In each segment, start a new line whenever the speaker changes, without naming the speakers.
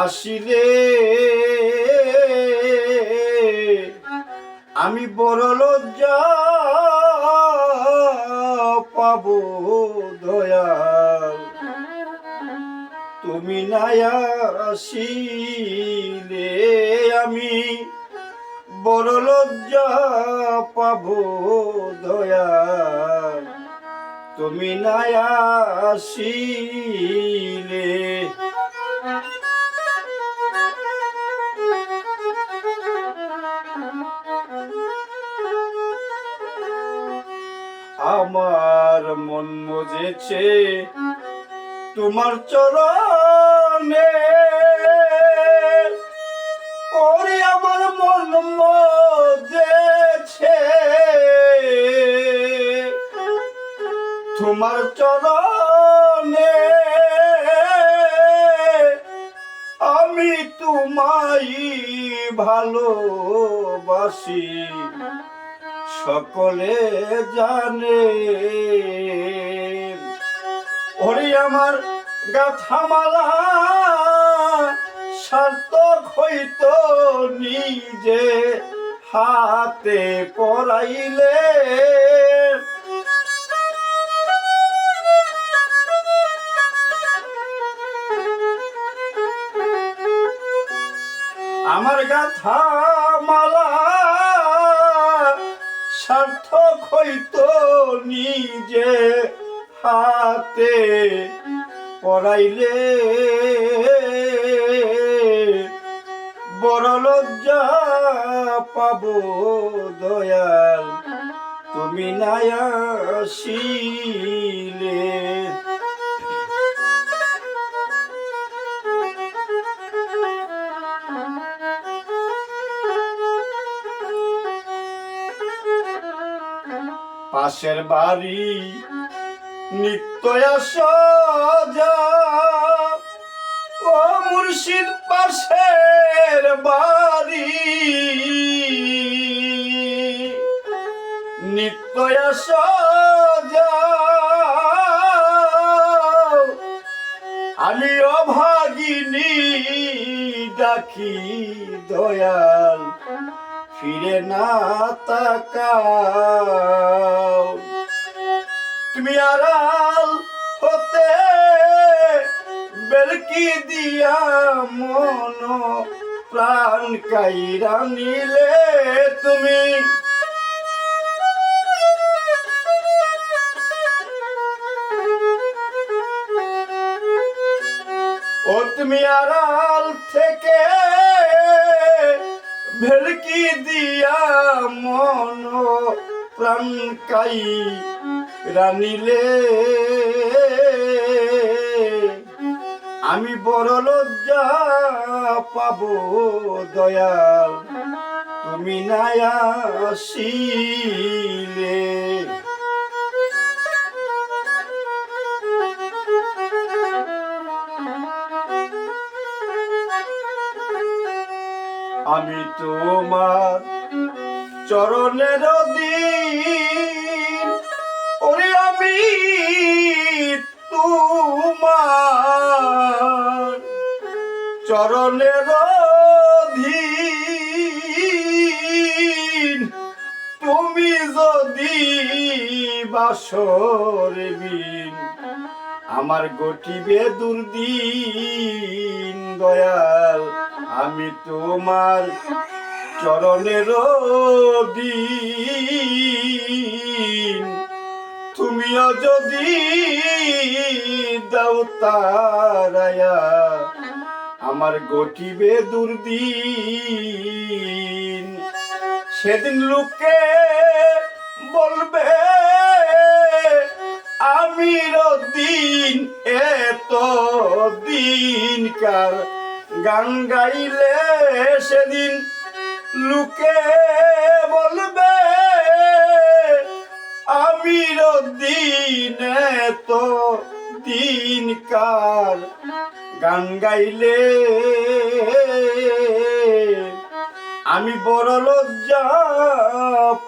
আসিলে আমি বড় লজ্জা পাব দয়াল, তুমি নাই আসিলে আমি বড় লজ্জা পাব দয়াল, তুমি নাই আসিলে। আমার মন মজেছে তোমার চরণে, ওরে আমার মন মজেছে তোমার চরণে, আমি তোমায় ভালোবাসি সকলে জানে। ওরে আমার গাথামালা সার্থক হইত নিজে হাতে পরাইলে, আমার গাথামালা সার্থক হইত নিজে হাতে পরাইলে, বড় লজ্জা পাব দয়াল, তুমি নাই আসিলে। পাশের বাড়ি নিত্য সজা, ও মুর্শিদ পাশের বাড়ি নিত্য সজা, আমি অভাগিনী ডাকি দয়াল, ফিরে না তাকাও, তুমি আড়াল হতে বেলকি দিয়া মন প্রাণ কাইরা নিলে, তুমি ও তুমি আড়াল থেকে ভেলকি দিয়া মন প্রাণ কাইরা নিলে, আমি বড় লজ্জা পাব দয়াল, তুমি নাই আসিলে। আমি তোমার চরণের দিন, ওরে আমি তোমার চরণের দিন, তুমি যদি বাসর বিন আমার গটিবে দুর্দিন দয়াল, আমি তোমার চরণের দিন, তুমিও যদি দাও তারায়া আমার গটিবে দুর্দিন, সেদিন লোকে বলবে আমির দিন এত দিনকার গান গাইলে, সেদিন লোকে বলবে আমির দিন এত দিনকার গান গাইলে, আমি বড় লজ্জা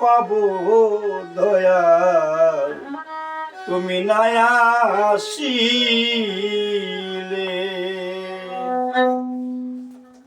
পাব দয়া, তুমি নাই আসিলে।